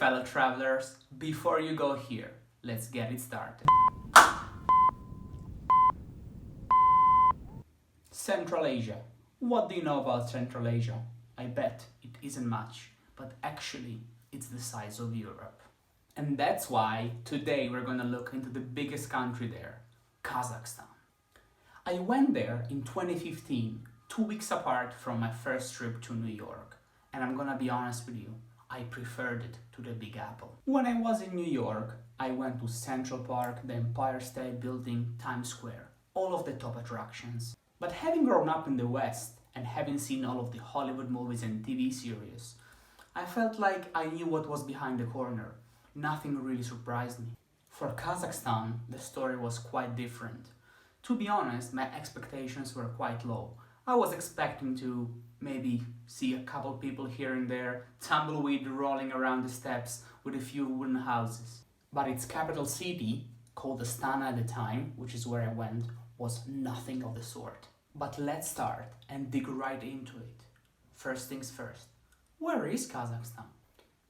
fellow travelers, before you go here, let's get it started. Central Asia. What do you know about Central Asia? I bet it isn't much, but actually it's the size of Europe. And that's why today we're gonna look into the biggest country there, Kazakhstan. I went there in 2015, 2 weeks apart from my first trip to New York. And I'm gonna be honest with you, I preferred it to the Big Apple. When I was in New York, I went to Central Park, the Empire State Building, Times Square, all of the top attractions. But having grown up in the West and having seen all of the Hollywood movies and TV series, I felt like I knew what was behind the corner. Nothing really surprised me. For Kazakhstan, the story was quite different. To be honest, my expectations were quite low. I was expecting to maybe see a couple people here and there, tumbleweed rolling around the steps with a few wooden houses. But its capital city, called Astana at the time, which is where I went, was nothing of the sort. But let's start and dig right into it. First things first, where is Kazakhstan?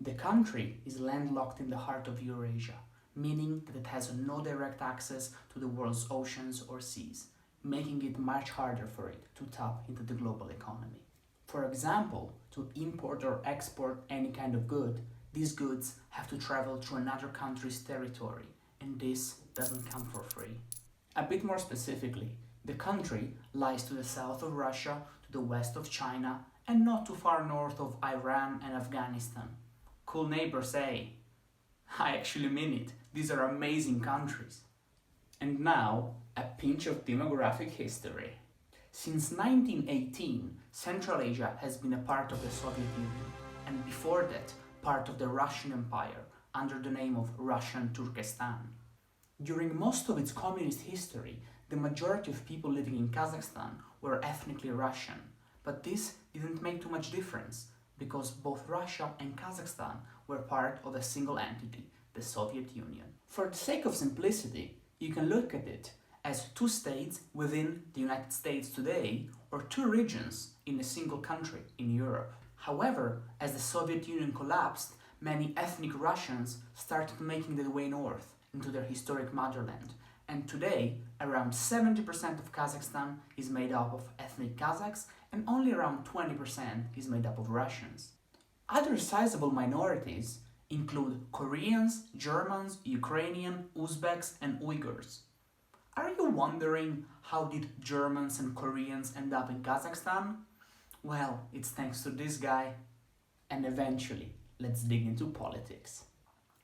The country is landlocked in the heart of Eurasia, meaning that it has no direct access to the world's oceans or seas, making it much harder for it to tap into the global economy. For example, to import or export any kind of good, these goods have to travel through another country's territory, and this doesn't come for free. A bit more specifically, the country lies to the south of Russia, to the west of China, and not too far north of Iran and Afghanistan. Cool neighbors, eh? I actually mean it. These are amazing countries. And now, a pinch of demographic history. Since 1918, Central Asia has been a part of the Soviet Union, and before that, part of the Russian Empire, under the name of Russian Turkestan. During most of its communist history, the majority of people living in Kazakhstan were ethnically Russian, but this didn't make too much difference, because both Russia and Kazakhstan were part of a single entity, the Soviet Union. For the sake of simplicity, you can look at it as two states within the United States today, or two regions in a single country in Europe. However, as the Soviet Union collapsed, many ethnic Russians started making their way north into their historic motherland, and today around 70% of Kazakhstan is made up of ethnic Kazakhs and only around 20% is made up of Russians. Other sizable minorities include Koreans, Germans, Ukrainian, Uzbeks, and Uyghurs. Are you wondering how did Germans and Koreans end up in Kazakhstan? Well, it's thanks to this guy. And eventually, let's dig into politics.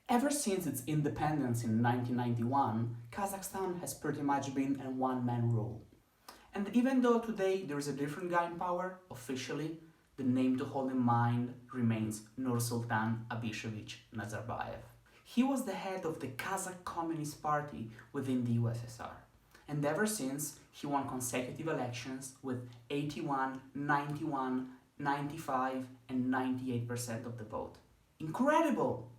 Ever since its independence in 1991, Kazakhstan has pretty much been a one-man rule. And even though today there is a different guy in power, officially, the name to hold in mind remains Nursultan Abishevich Nazarbayev. He was the head of the Kazakh Communist Party within the USSR. And ever since, he won consecutive elections with 81, 91, 95, and 98% of the vote. Incredible!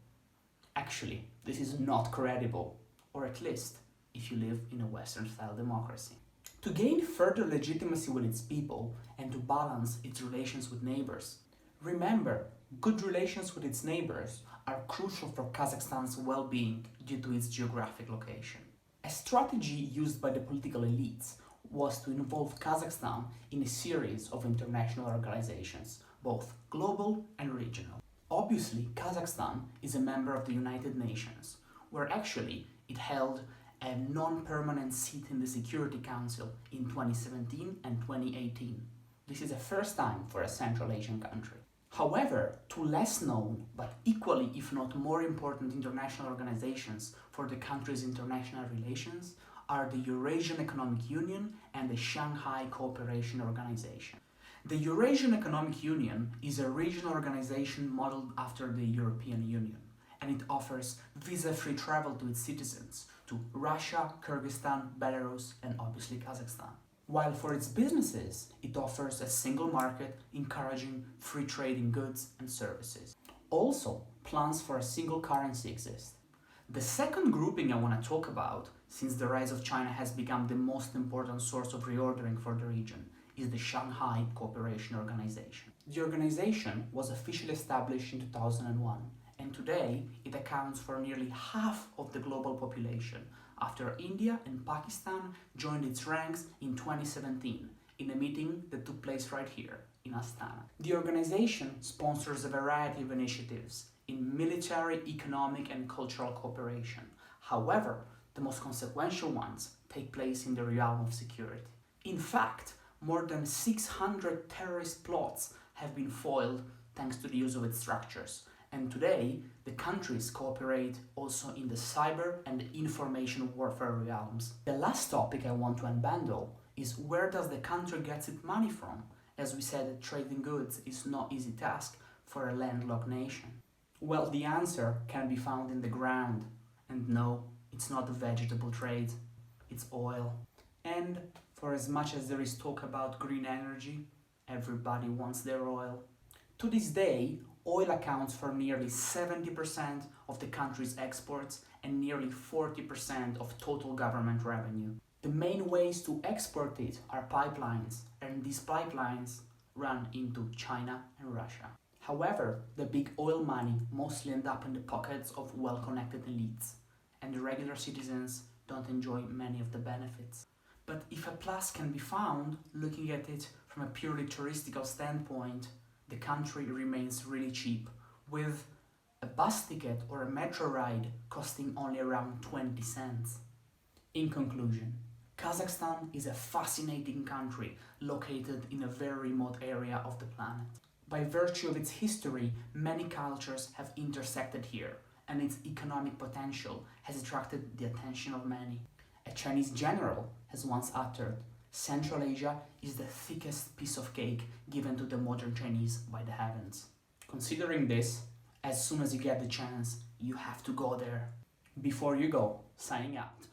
Actually, this is not credible, or at least if you live in a Western-style democracy. To gain further legitimacy with its people and to balance its relations with neighbors, remember, good relations with its neighbors are crucial for Kazakhstan's well-being due to its geographic location. A strategy used by the political elites was to involve Kazakhstan in a series of international organizations, both global and regional. Obviously, Kazakhstan is a member of the United Nations, where actually it held a non-permanent seat in the Security Council in 2017 and 2018. This is a first time for a Central Asian country. However, two less known, but equally if not more important international organizations for the country's international relations are the Eurasian Economic Union and the Shanghai Cooperation Organization. The Eurasian Economic Union is a regional organization modeled after the European Union, and it offers visa-free travel to its citizens to Russia, Kyrgyzstan, Belarus, and obviously Kazakhstan. While for its businesses, it offers a single market encouraging free trade in goods and services. Also, plans for a single currency exist. The second grouping I want to talk about, since the rise of China has become the most important source of reordering for the region, is the Shanghai Cooperation Organization. The organization was officially established in 2001 and today it accounts for nearly half of the global population, after India and Pakistan joined its ranks in 2017 in a meeting that took place right here in Astana. The organization sponsors a variety of initiatives in military, economic and cultural cooperation. However, the most consequential ones take place in the realm of security. In fact, more than 600 terrorist plots have been foiled thanks to the use of its structures, and today the countries cooperate also in the cyber and information warfare realms. The last topic I want to unbundle is where does the country get its money from? As we said, that trading goods is no easy task for a landlocked nation. Well, the answer can be found in the ground, and no, it's not a vegetable trade, it's oil. And for as much as there is talk about green energy, everybody wants their oil. To this day, oil accounts for nearly 70% of the country's exports and nearly 40% of total government revenue. The main ways to export it are pipelines, and these pipelines run into China and Russia. However, the big oil money mostly end up in the pockets of well-connected elites, and the regular citizens don't enjoy many of the benefits. But if a plus can be found, looking at it from a purely touristical standpoint, the country remains really cheap, with a bus ticket or a metro ride costing only around 20 cents. In conclusion, Kazakhstan is a fascinating country located in a very remote area of the planet. By virtue of its history, many cultures have intersected here, and its economic potential has attracted the attention of many. A Chinese general has once uttered, "Central Asia is the thickest piece of cake given to the modern Chinese by the heavens." Considering this, as soon as you get the chance, you have to go there. Before you go, signing out.